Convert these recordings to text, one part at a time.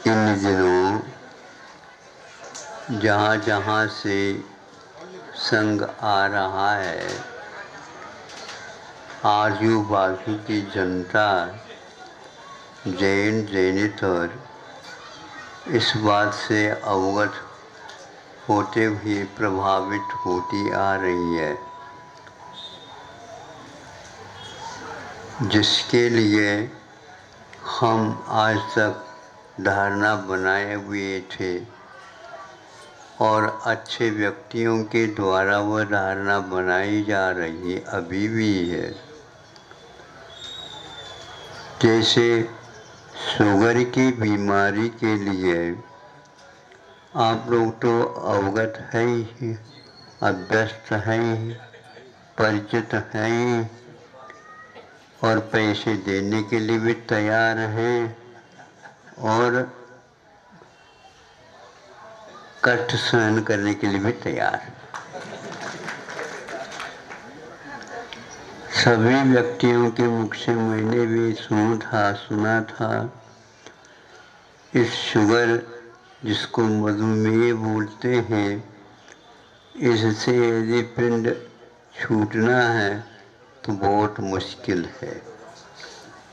इन दिनों जहाँ जहाँ से संग आ रहा है, आजू बाजू की जनता जैन जैनेतर इस बात से अवगत होते हुए प्रभावित होती आ रही है, जिसके लिए हम आज तक धारणा बनाए हुए थे और अच्छे व्यक्तियों के द्वारा वह धारणा बनाई जा रही है, अभी भी है। जैसे शुगर की बीमारी के लिए आप लोग तो अवगत है ही, अभ्यस्त हैं ही, परिचित हैं ही और पैसे देने के लिए भी तैयार हैं और कष्ट सहन करने के लिए भी तैयार। सभी व्यक्तियों के मुख से मैंने भी सुना था इस शुगर जिसको मधुमेह बोलते हैं, इससे यदि पिंड छूटना है तो बहुत मुश्किल है।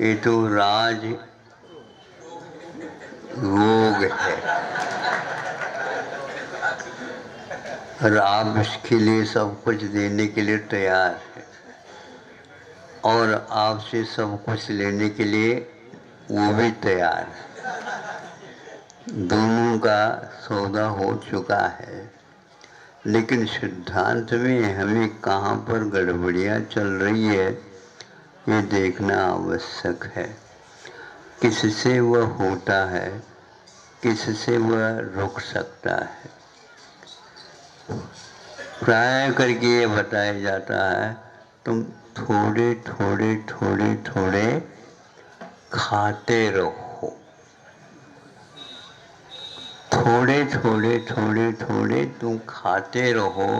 ये तो राज रोग है और आप इसके लिए सब कुछ देने के लिए तैयार है और आपसे सब कुछ लेने के लिए वो भी तैयार है। दोनों का सौदा हो चुका है, लेकिन सिद्धांत में हमें कहाँ पर गड़बड़ियाँ चल रही है ये देखना आवश्यक है। किससे वह होता है, किससे वह रुक सकता है। प्राय करके ये बताया जाता है तुम थोड़े थोड़े थोड़े थोड़े खाते रहो, थोड़े थोड़े थोड़े थोड़े तुम खाते रहो,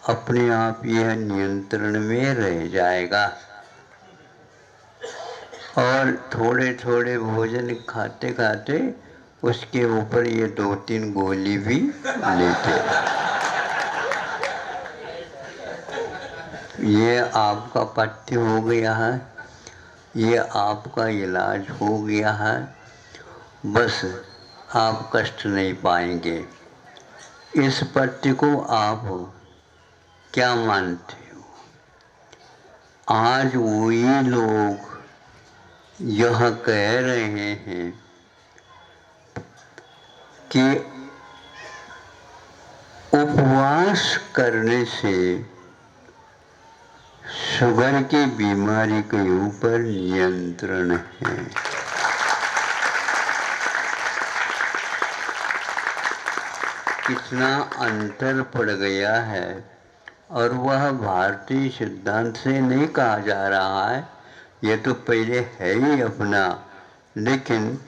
अपने आप यह नियंत्रण में रह जाएगा। और थोड़े थोड़े भोजन खाते खाते उसके ऊपर ये 2-3 गोली भी लेते। ये आपका पथ्य हो गया है, ये आपका इलाज हो गया है, बस आप कष्ट नहीं पाएंगे। इस पथ्य को आप क्या मानते हो? आज वही लोग यह कह रहे हैं कि उपवास करने से शुगर की बीमारी के ऊपर नियंत्रण है। कितना अंतर पड़ गया है और वह भारतीय सिद्धांत से नहीं कहा जा रहा है, यह तो पहले है ही अपना, लेकिन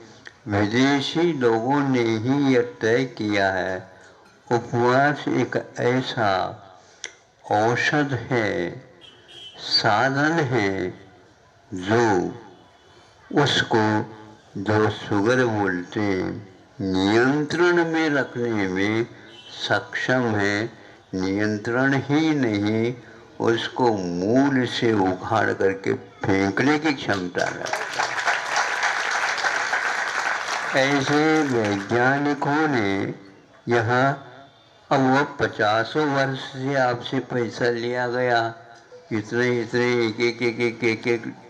विदेशी लोगों ने ही यह तय किया है उपवास एक ऐसा औषध है, साधन है जो उसको जो शुगर बोलते हैं नियंत्रण में रखने में सक्षम है। नियंत्रण ही नहीं, उसको मूल से उखाड़ करके फेंकने की क्षमता रखता है। ऐसे वैज्ञानिकों ने यहाँ अब वो 50 वर्ष से आपसे पैसा लिया गया, इतने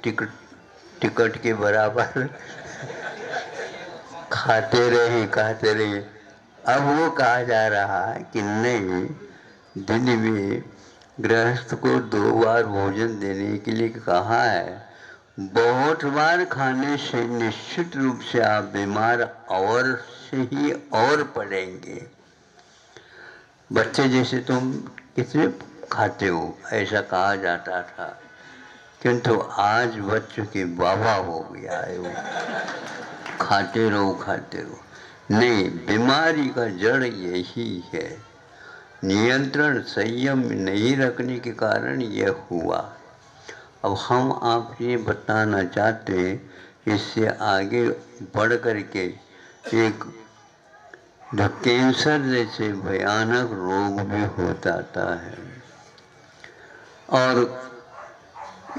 एक टिकट के बराबर खाते रहे। अब वो कहा जा रहा है कि नहीं, दिन में गृहस्थ को 2 बार भोजन देने के लिए कहा है। बहुत बार खाने से निश्चित रूप से आप बीमार और से ही और पड़ेंगे। बच्चे जैसे तुम कितने खाते हो ऐसा कहा जाता था, किंतु आज बच्चों के बाबा हो गया है वो, खाते रहो। नहीं, बीमारी का जड़ यही है, नियंत्रण संयम नहीं रखने के कारण यह हुआ। अब हम आप ये बताना चाहते हैं, इससे आगे बढ़ करके एक कैंसर जैसे भयानक रोग भी हो जाता है। और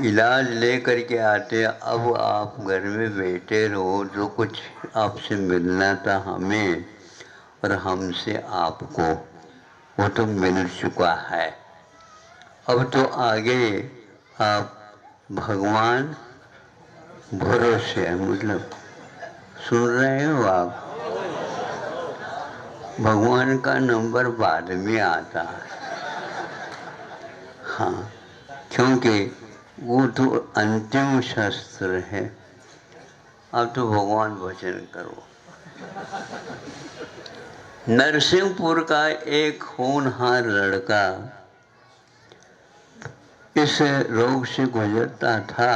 इलाज ले करके आते, अब आप घर में बैठे रहो, जो कुछ आपसे मिलना था हमें और हमसे आपको, वो तो मिल चुका है। अब तो आगे आप भगवान भरोसे है, मतलब सुन रहे हो आप, भगवान का नंबर बाद में आता है। हाँ, क्योंकि वो तो अंतिम शस्त्र है। अब तो भगवान भजन करो। नरसिंहपुर का एक होनहार लड़का इस रोग से गुजरता था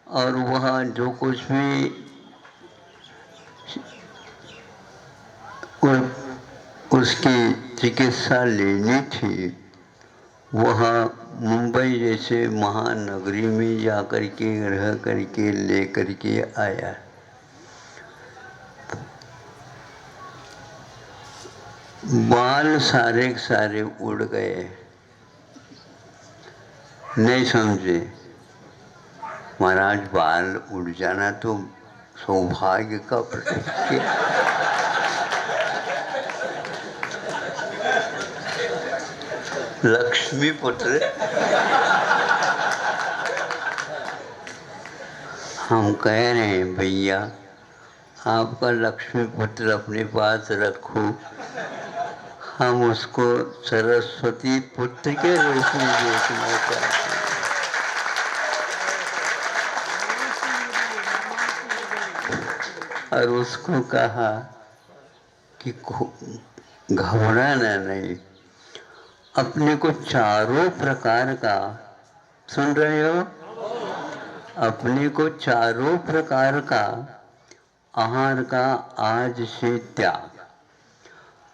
और वह जो कुछ भी उसकी चिकित्सा लेनी थी, वह मुंबई जैसे महानगरी में जाकर के रह करके ले करके आया। बाल सारे के सारे उड़ गए, नहीं समझे। महाराज, बाल उड़ जाना तो सौभाग्य का प्रतीक है। लक्ष्मी पुत्र, हम कह रहे हैं भैया, आपका लक्ष्मी पुत्र अपने पास रखो, हम उसको सरस्वती पुत्र के रूप में देखना चाहते हैं। और उसको कहा कि घबराना नहीं, अपने को चारों प्रकार का, सुन रहे हो, अपने को चारों प्रकार का आहार का आज से त्याग।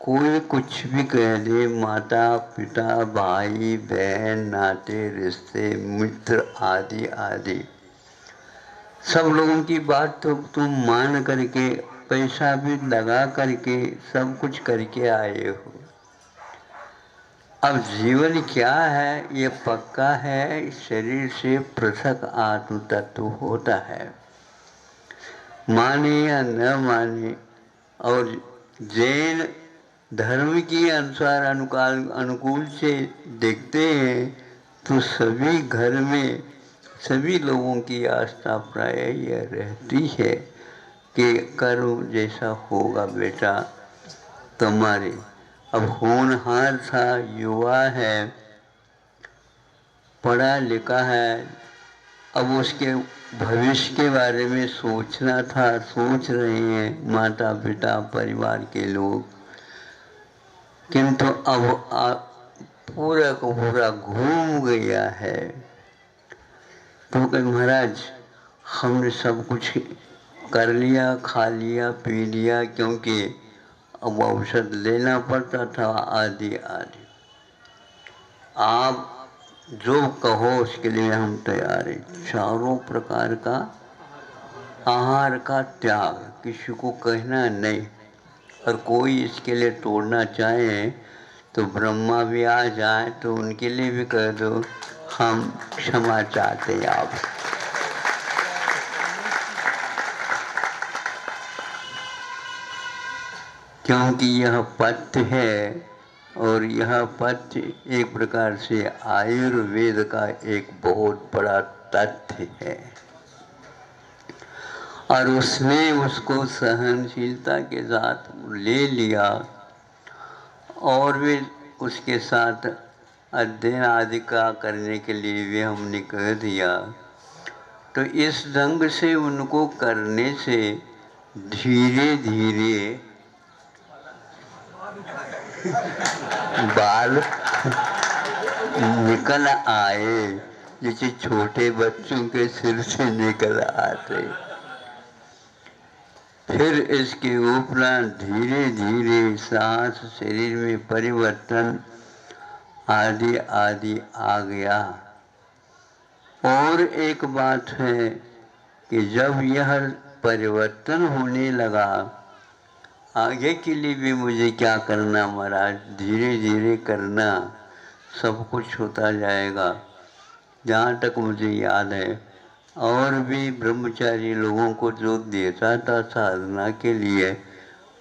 कोई कुछ भी कह दे, माता पिता भाई बहन नाते रिश्ते मित्र आदि आदि, सब लोगों की बात तो तुम मान करके, पैसा भी लगा करके सब कुछ करके आए हो। अब जीवन क्या है ये पक्का है, शरीर से पृथक आत्म तत्व होता है, माने या न माने। और जैन धर्म के अनुसार अनुकूल से देखते हैं तो सभी घर में सभी लोगों की आस्था प्राय यह रहती है कि कर्म जैसा होगा बेटा तुम्हारे। अब होनहार था, युवा है, पढ़ा लिखा है, अब उसके भविष्य के बारे में सोचना था, सोच रहे हैं माता पिता परिवार के लोग, किंतु अब पूरा को पूरा घूम गया है। तो कहे महाराज, हमने सब कुछ कर लिया, खा लिया, पी लिया, क्योंकि अब औषध लेना पड़ता था आदि आदि। आप जो कहो उसके लिए हम तैयार हैं। चारों प्रकार का आहार का त्याग, किसी को कहना नहीं। और कोई इसके लिए तोड़ना चाहे तो ब्रह्मा भी आ जाए तो उनके लिए भी कह दो, हम क्षमा चाहते हैं आप। क्योंकि यह पथ्य है और यह पथ्य एक प्रकार से आयुर्वेद का एक बहुत बड़ा तथ्य है। और उसने उसको सहनशीलता के साथ ले लिया और भी उसके साथ अध्ययन आदि का करने के लिए भी हमने कह दिया। तो इस ढंग से उनको करने से धीरे धीरे बाल निकल आए, जैसे छोटे बच्चों के सिर से निकल आते। फिर इसके उपरांत धीरे धीरे सांस, शरीर में परिवर्तन आदि आदि आ गया। और एक बात है कि जब यह परिवर्तन होने लगा। आगे के लिए भी मुझे क्या करना महाराज, धीरे धीरे करना, सब कुछ होता जाएगा। जहाँ तक मुझे याद है, और भी ब्रह्मचारी लोगों को जो देता था साधना के लिए,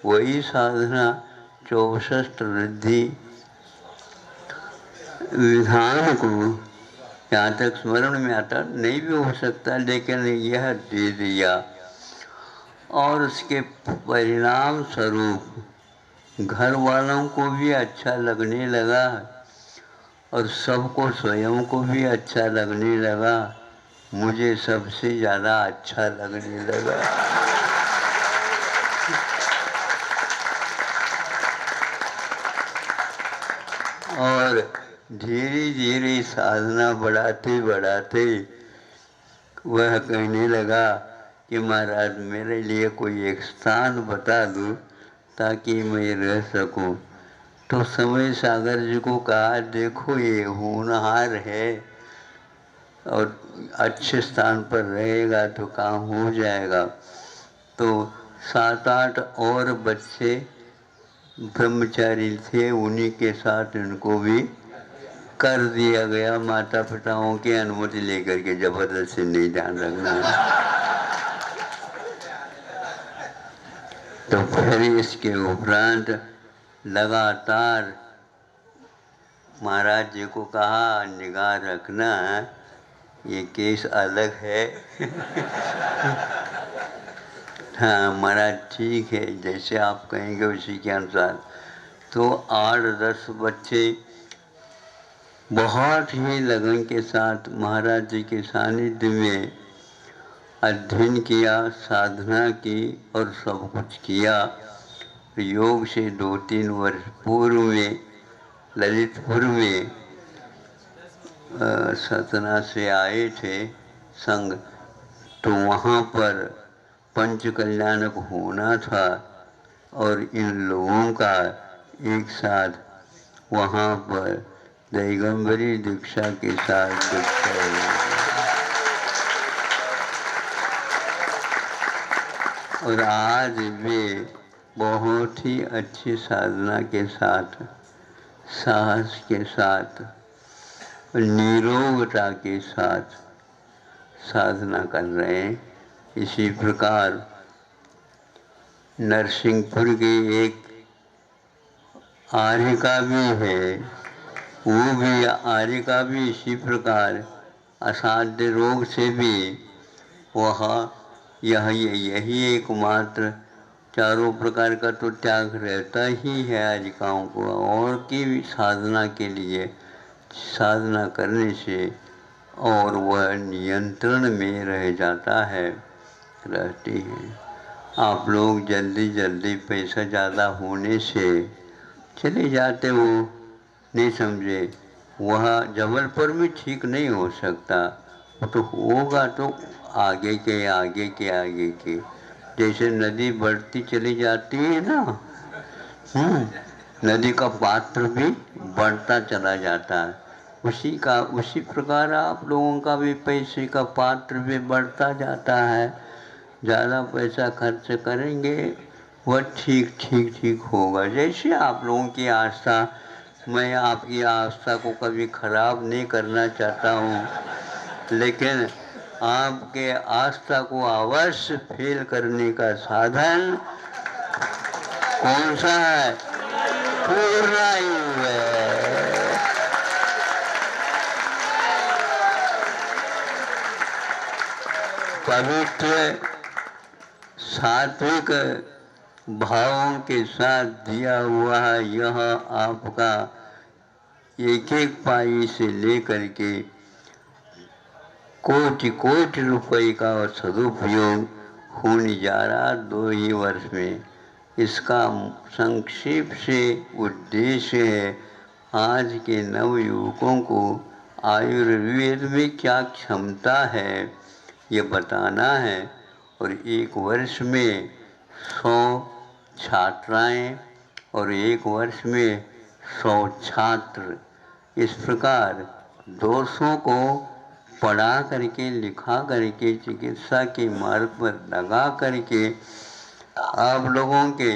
वही साधना 64 रिद्धि विधान को यहाँ तक स्मरण में आता नहीं भी हो सकता, लेकिन यह दे दिया। और उसके परिणाम स्वरूप घर वालों को भी अच्छा लगने लगा और सबको स्वयं को भी अच्छा लगने लगा। मुझे सबसे ज़्यादा अच्छा लगने लगा। और धीरे धीरे साधना बढ़ाते बढ़ाते वह कहने लगा कि महाराज मेरे लिए कोई एक स्थान बता दो ताकि मैं रह सकूं। तो समय सागर जी को कहा, देखो ये होनहार है और अच्छे स्थान पर रहेगा तो काम हो जाएगा। तो 7-8 और बच्चे ब्रह्मचारी थे, उन्हीं के साथ इनको भी कर दिया गया। माता पिताओं की अनुमति लेकर के, जबरदस्ती नहीं, ध्यान रखना। तो फिर इसके उपरांत लगातार महाराज जी को कहा, निगाह रखना, ये केस अलग है। हाँ महाराज ठीक है, जैसे आप कहेंगे उसी के अनुसार। तो 8-10 बच्चे बहुत ही लगन के साथ महाराज जी के सानिध्य में अध्ययन किया, साधना की और सब कुछ किया। योग से 2-3 वर्ष पूर्व में ललितपुर में सतना से आए थे संघ, तो वहाँ पर पंच कल्याणक होना था और इन लोगों का एक साथ वहाँ पर दैगंबरी दीक्षा के साथ दीक्षा हुई। और आज वे बहुत ही अच्छी साधना के साथ, साहस के साथ, निरोगता के साथ साधना कर रहे हैं। इसी प्रकार नरसिंहपुर की एक आर्यिका भी है, वो भी आर्यिका भी इसी प्रकार असाध्य रोग से भी वह यही एकमात्र, चारों प्रकार का तो त्याग रहता ही है आर्यिकाओं को, और की साधना के लिए साधना करने से और वह नियंत्रण में रह जाता है, रहती है। आप लोग जल्दी जल्दी पैसा ज़्यादा होने से चले जाते हो, नहीं समझे। वह जबलपुर में ठीक नहीं हो सकता, वो तो होगा तो आगे के जैसे नदी बढ़ती चली जाती है ना, नदी का पात्र भी बढ़ता चला जाता है, उसी प्रकार आप लोगों का भी पैसे का पात्र भी बढ़ता जाता है। ज़्यादा पैसा खर्च करेंगे वह ठीक होगा। जैसे आप लोगों की आस्था, मैं आपकी आस्था को कभी ख़राब नहीं करना चाहता हूँ, लेकिन आपके आस्था को अवश्य फेल करने का साधन कौन सा है? पूर्ण आयु है। पवित्र सात्विक भावों के साथ दिया हुआ यह आपका एक पाई से लेकर के कोटि रुपए का सदुपयोग होने जा रहा 2 ही वर्ष में। इसका संक्षेप से उद्देश्य है आज के नवयुवकों को आयुर्वेद में क्या क्षमता है ये बताना है। और 1 वर्ष में 100 छात्राएं और 1 वर्ष में 100 छात्र, इस प्रकार 200 को पढ़ा करके लिखा करके चिकित्सा के मार्ग पर लगा करके आप लोगों के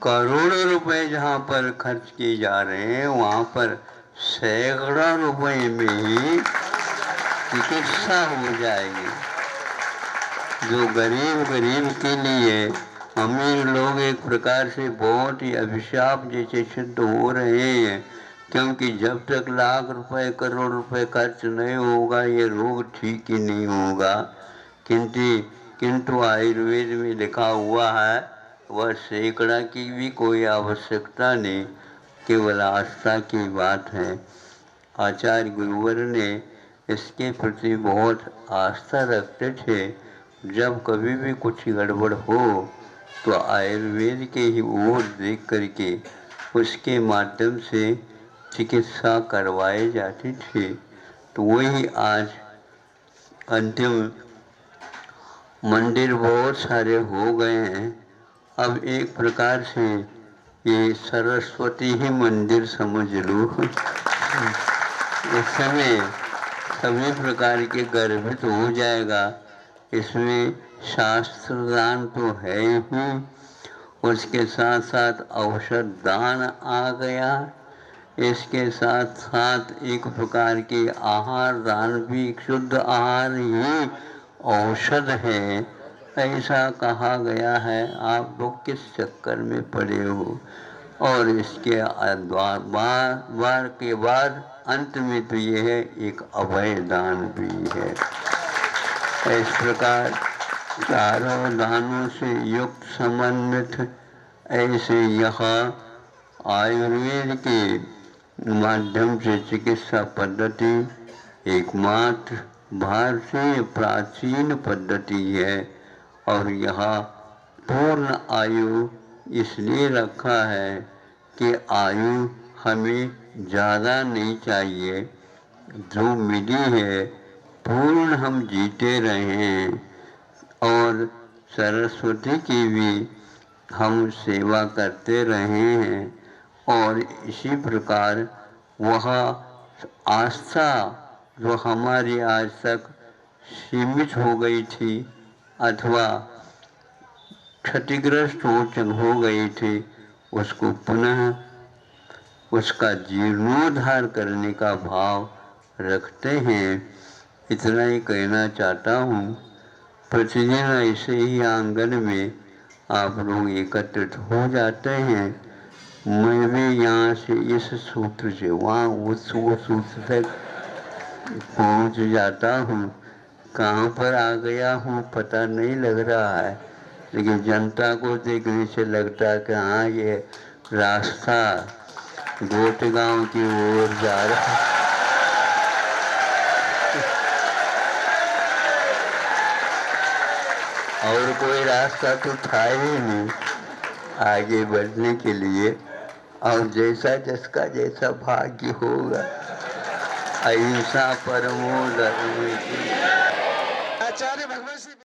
करोड़ों रुपए जहाँ पर खर्च किए जा रहे हैं वहाँ पर सैकड़ों रुपए में ही चिकित्सा हो जाएगी। जो गरीब के लिए अमीर लोग एक प्रकार से बहुत ही अभिशाप जैसे सिद्ध हो रहे हैं, क्योंकि जब तक लाख रुपए करोड़ रुपए खर्च नहीं होगा ये रोग ठीक ही नहीं होगा। किंतु आयुर्वेद में लिखा हुआ है वह सैकड़ा की भी कोई आवश्यकता नहीं, केवल आस्था की बात है। आचार्य गुरुवर ने इसके प्रति बहुत आस्था रखते थे। जब कभी भी कुछ गड़बड़ हो तो आयुर्वेद के ही ओर देख करके उसके माध्यम से चिकित्सा करवाए जाते थे। तो वही आज अंतिम मंदिर बहुत सारे हो गए हैं। अब एक प्रकार से ये सरस्वती ही मंदिर समझ लो। इस समय सभी प्रकार के गर्भित हो जाएगा। इसमें शास्त्र दान तो है ही, उसके साथ साथ औषध दान आ गया। इसके साथ साथ एक प्रकार के आहार दान भी, शुद्ध आहार ही औषध है ऐसा कहा गया है। आप लोग किस चक्कर में पड़े हो। और इसके बार के बाद अंत में तो ये है एक अभय दान भी है। इस प्रकार चारों दानों से युक्त समन्वित ऐसे यहाँ आयुर्वेद के माध्यम से चिकित्सा पद्धति एकमात्र भारतीय प्राचीन पद्धति है। और यहाँ पूर्ण आयु इसलिए रखा है कि आयु हमें ज़्यादा नहीं चाहिए, जो मिली है पूर्ण हम जीते रहे हैं। और सरस्वती की भी हम सेवा करते रहे हैं। और इसी प्रकार वह आस्था जो हमारी आज तक सीमित हो गई थी अथवा क्षतिग्रस्त हो गई थी, उसको पुनः उसका जीर्णोद्धार करने का भाव रखते हैं। इतना ही कहना चाहता हूँ। प्रतिदिन ऐसे ही आंगन में आप लोग एकत्रित हो जाते हैं। मैं भी यहाँ से इस सूत्र से वहाँ उस सूत्र तक पहुँच जाता हूँ। कहाँ पर आ गया हूँ पता नहीं लग रहा है, लेकिन जनता को देखने से लगता है कि हाँ ये रास्ता गोट गांव की ओर जा रहा है। और कोई रास्ता तो था ही नहीं आगे बढ़ने के लिए। और जैसा जिसका जैसा भाग्य होगा। अहिंसा परमो धर्म। आचार्य भगवत